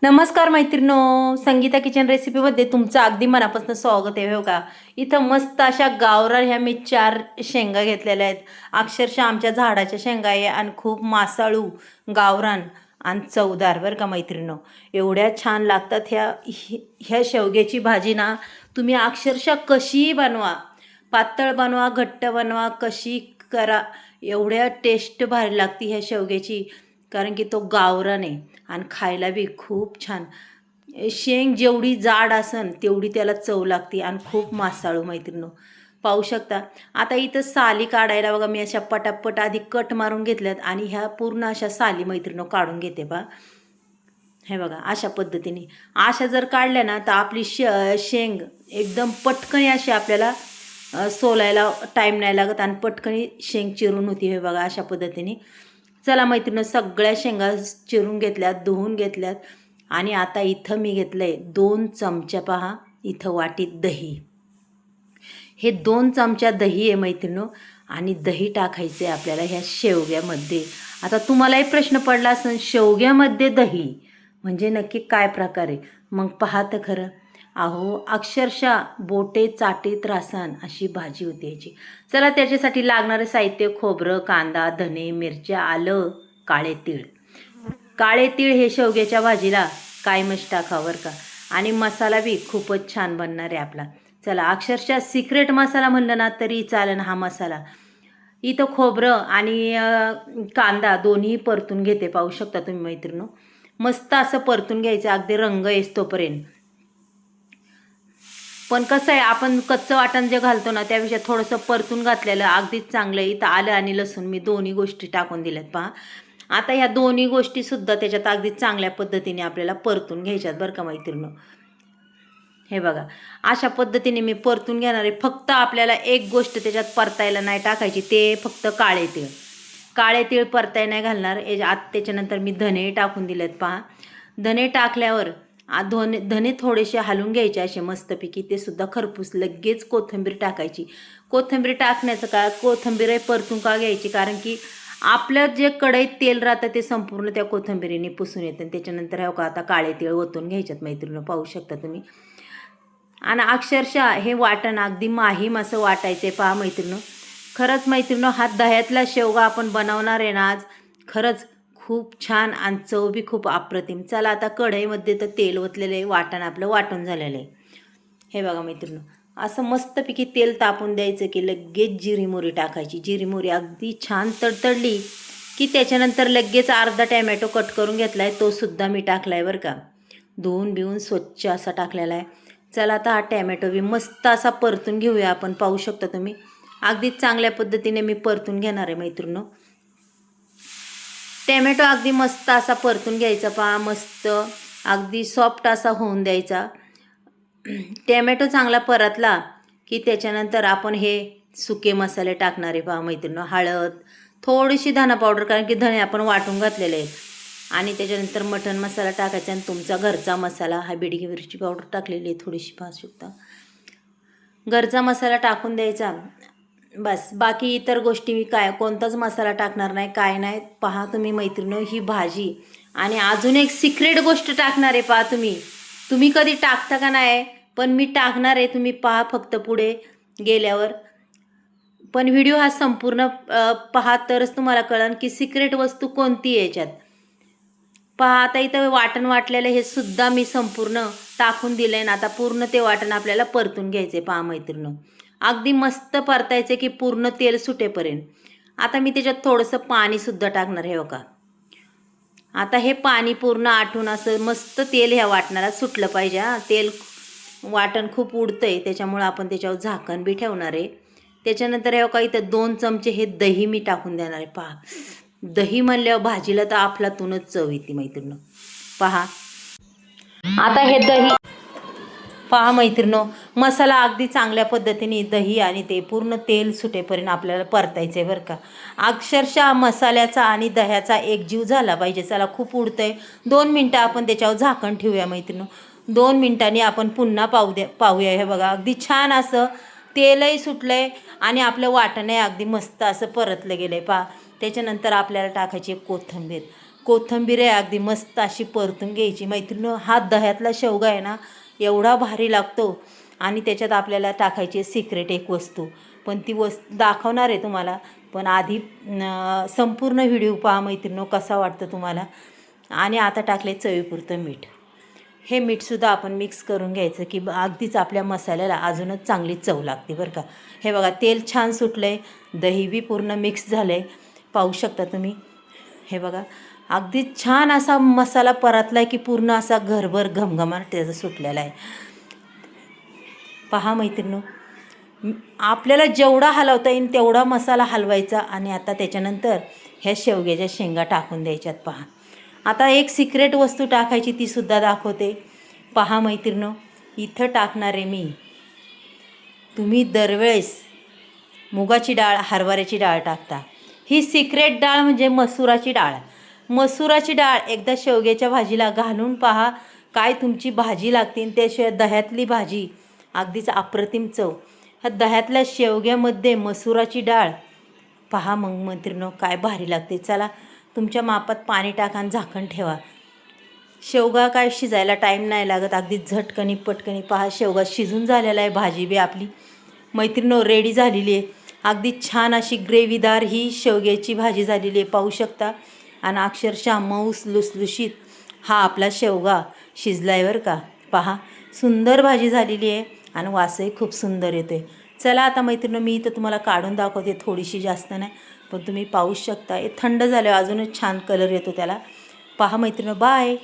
नमस्कार मैत्रिणो, संगीता किचन रेसिपीमध्ये तुमचं अगदी मनापासून स्वागत आहे. हो का, इथं मस्त अशा गावरान ह्या मी 4 शेंगा घेतलेल्या आहेत. अक्षरशः आमच्या झाडाच्या शेंगा आहे आणि खूप मासाळू, गावरान आणि चवदार बरं का मैत्रिणो. एवढ्या छान लागतात ह्या शेवग्याची भाजी ना. तुम्ही अक्षरशः कशीही बनवा, पातळ बनवा, घट्ट बनवा, कशी करा, एवढ्या टेस्ट भारी लागते ह्या शेवग्याची. कारण की तो गावरान आहे आणि खायला बी खूप छान. शेंग जेवढी जाड असन तेवढी त्याला चव लागते आणि खूप मासाळू मैत्रिणो. पाहू शकता. आता इथं साली काढायला बघा मी अशा पटापट आधी कट मारून घेतल्यात आणि ह्या पूर्ण अशा साली मैत्रिणो काढून घेते बा. हे बघा अशा पद्धतीने अशा जर काढल्या ना तर आपली शेंग एकदम पटकन अशी आपल्याला सोलायला टाईम नाही लागत आणि पटकन शेंग चिरून होती. हे बघा अशा पद्धतीने. चला मैत्रिणी, सगळ्या शेंगा चिरून घेतल्यात, धुवून घेतल्यात आणि आता इथं मी घेतलं आहे 2 चमच्या. पहा इथं वाटीत दही. हे 2 चमच्या दही आहे मैत्रिणो आणि दही टाकायचं आहे आपल्याला ह्या शेवग्यामध्ये. आता तुम्हालाही प्रश्न पडला असेल, शेवग्यामध्ये दही म्हणजे नक्की काय प्रकार आहे? मग पहा तर खरं. अहो अक्षरशः बोटे चाटीत रासान अशी भाजी होती याची. चला त्याच्यासाठी लागणारे साहित्य: खोबरं, कांदा, धने, मिरच्या, आलं, काळे तीळ. काळे तीळ हे शेवग्याच्या भाजीला कायमच टाकावर का. आणि मसाला बी खूपच छान बनणार आहे आपला. चला, अक्षरशः सिक्रेट मसाला म्हणलं ना तरी चालेल हा मसाला. इथं खोबरं आणि कांदा दोन्ही परतून घेते. पाहू शकता तुम्ही मैत्रिणो. मस्त असं परतून घ्यायचं अगदी रंग येतोपर्यंत. पण कसं आहे, आपण कच्चं वाटण जे घालतो ना त्यापेक्षा थोडंसं परतून घातलेलं अगदीच चांगलं. इथं आलं आणि लसूण मी दोन्ही गोष्टी टाकून दिल्यात पहा. आता ह्या दोन्ही गोष्टीसुद्धा त्याच्यात अगदी चांगल्या पद्धतीने आपल्याला परतून घ्यायच्यात बरं का मैत्रिणींनो. हे बघा अशा पद्धतीने मी परतून घेणार आहे. फक्त आपल्याला एक गोष्ट त्याच्यात परतायला नाही टाकायची, ते फक्त काळे तीळ. काळे तीळ परताय नाही घालणार. त्याच्यानंतर मी धने टाकून दिलेत पहा. धने टाकल्यावर धने थोडेसे हलवून घ्यायचे असे मस्तपैकी. ते सुद्धा खरपूस. लगेच कोथिंबीर टाकायची. कोथिंबीर टाकण्याचं का, कोथिंबीर परतून का घ्यायची, कारण की आपलं जे कढईत तेल राहतं ते संपूर्ण त्या कोथिंबीरीने पुसून येतं. त्याच्यानंतर हो का आता काळे तीळ ओतून घ्यायच्यात मैत्रिणी. पाहू शकता तुम्ही. आणि अक्षरशः हे वाटण अगदी माहीम असं वाटायचं आहे पहा मैत्रिणी. खरंच मैत्रिणी, हा दह्यातला शेवगा आपण बनवणार आहे ना आज, खरंच खूप छान आणि चव बी खूप अप्रतिम. चला आता कढईमध्ये तर तेल ओतलेलं आहे, वाटण आपलं वाटून झालेलं आहे. हे बघा मैत्रिणी, असं मस्तपैकी तेल तापून द्यायचं की लगेच जिरी मोहरी टाकायची. जिरी मोहरी अगदी छान तडतडली की त्याच्यानंतर लगेच अर्धा टॅमॅटो कट करून घेतला आहे, तो सुद्धा मी टाकला आहे बरं का. धुवून बिवून स्वच्छ असा टाकलेला आहे. चला आता हा टॅमॅटो बी मस्त असा परतून घेऊया आपण. पाहू शकता तुम्ही अगदी चांगल्या पद्धतीने मी परतून घेणार आहे मैत्रिणी. टॅमॅटो अगदी मस्त असा परतून घ्यायचा पहा. मस्त अगदी सॉफ्ट असा होऊन द्यायचा. टॅमॅटो चांगला परतला की त्याच्यानंतर आपण हे सुके मसाले टाकणार आहे पहा मैत्रिणी. हळद, थोडीशी धना पावडर, कारण की धणे आपण वाटून घातलेले आहे. आणि त्याच्यानंतर मटण मसाला टाकायचा आणि तुमचा घरचा मसाला, हा बेडगी मिरची पावडर टाकलेली आहे थोडीशी, पाहू शकता. घरचा मसाला टाकून द्यायचा बस. बाकी इतर गोष्टी मी कोणताच मसाला टाकणार नाही, काय नाही. पहा तुम्ही मैत्रिणी ही भाजी. आणि अजून एक सिक्रेट गोष्ट टाकणार आहे पहा. तुम्ही कधी टाकता का नाही, पण मी टाकणार आहे. तुम्ही पहा फक्त पुढे गेल्यावर. पण व्हिडिओ हा संपूर्ण पहा तरच तुम्हाला कळेल की सिक्रेट वस्तू कोणती आहे याच्यात. पहा आता इथं वाटण वाटलेलं हे सुद्धा मी संपूर्ण टाकून दिलं आहे ना. आता पूर्ण ते वाटण आपल्याला परतून घ्यायचं आहे पहा मैत्रिणी. अगदी मस्त परतायचं की पूर्ण तेल सुटेपर्यंत. आता मी त्याच्यात थोडंसं पाणीसुद्धा टाकणार आहे का. आता हे पाणी पूर्ण आटून असं मस्त तेल ह्या वाटणाला सुटलं पाहिजे. तेल वाटण खूप उडतं आहे, त्याच्यामुळं आपण त्याच्यावर झाकण बी ठेवणार आहे. त्याच्यानंतर हे का इथं 2 चमचे हे दही मी टाकून देणार आहे पहा. दही म्हणल्यावर भाजीला तर अफलातूनच चव येते मैत्रिणी. पहा आता हे दही पहा मैत्रिणो. मसाला अगदी चांगल्या पद्धतीने दही आणि ते पूर्ण तेल सुटेपर्यंत आपल्याला परतायचं आहे बरं का. अक्षरशः मसाल्याचा आणि दह्याचा एकजीव झाला पाहिजे. चला खूप उडतं आहे. 2 मिनटं आपण त्याच्यावर झाकण ठेवूया मैत्रिणो. 2 मिनटांनी आपण पुन्हा पाहूया. हे बघा अगदी छान असं तेलही सुटलं आहे आणि आपलं वाटणही अगदी मस्त असं परतलं गेलं आहे पहा. त्याच्यानंतर आपल्याला टाकायची कोथिंबीर. कोथिंबीर आहे अगदी मस्त अशी परतून घ्यायची. मैत्रिणी, हा दह्यातला शेवगा आहे ना, एवढा भारी लागतो. आणि त्याच्यात आपल्याला टाकायची सिक्रेट एक वस्तू, पण ती दाखवणार आहे तुम्हाला. पण आधी संपूर्ण व्हिडिओ पहा मैत्रिणी, कसा वाटतं तुम्हाला. आणि आता टाकले चवीपुरतं मीठ. हे मीठसुद्धा आपण मिक्स करून घ्यायचं की अगदीच आपल्या मसाल्याला अजूनच चांगली चव लागते बरं का. हे बघा, तेल छान सुटलं आहे, दही बी पूर्ण मिक्स झालं आहे, पाहू शकता तुम्ही. हे बघा, अगदी छान असा मसाला परतला आहे की पूर्ण असा घरभर घमघमाट त्याचा सुटलेला आहे. पहा मैत्रिणी, आपल्याला जेवढा हलवता येईल तेवढा मसाला हलवायचा. आणि आता त्याच्यानंतर ह्या शेवग्याच्या शेंगा टाकून द्यायच्यात. पहा, आता एक सिक्रेट वस्तू टाकायची, तीसुद्धा दाखवते. पहा मैत्रिणी, इथं टाकणार आहे मी. तुम्ही दरवेळेस मुगाची डाळ, हरभऱ्याची डाळ टाकता. ही सिक्रेट डाळ म्हणजे मसुराची डाळ. मसुराची डाळ एकदा शेवग्याच्या भाजीला घालून पहा, काय तुमची भाजी लागते. त्याशिवाय दह्यातली भाजी अगदीच अप्रतिम चव. ह्या दह्यातल्या शेवग्यामध्ये मसुराची डाळ, पहा मग मैत्रिणी काय भारी लागते. चला, तुमच्या मापात पाणी टाका आणि झाकण ठेवा. शेवगा काय शिजायला टाईम नाही लागत, अगदी झटकनी पटकनी. पहा, शेवगा शिजून झालेला आहे, भाजी बी आपली मैत्रिणी रेडी झालेली आहे. अगदी छान अशी ग्रेव्हीदार ही शेवग्याची भाजी झालेली आहे, पाहू शकता. आणि अक्षरशः मऊस लुसलुशीत हा आपला शेवगा शिजला आहे बरं का. पहा, सुंदर भाजी झालेली आहे आणि वासही खूप सुंदर येते. चला आता मैत्रिणी, मी इथं तुम्हाला काढून दाखवते, थोडीशी, जास्त नाही, पण तुम्ही पाहू शकता. हे थंड झाल्यावर अजूनच छान कलर येतो त्याला. पहा मैत्रिणी, बाय.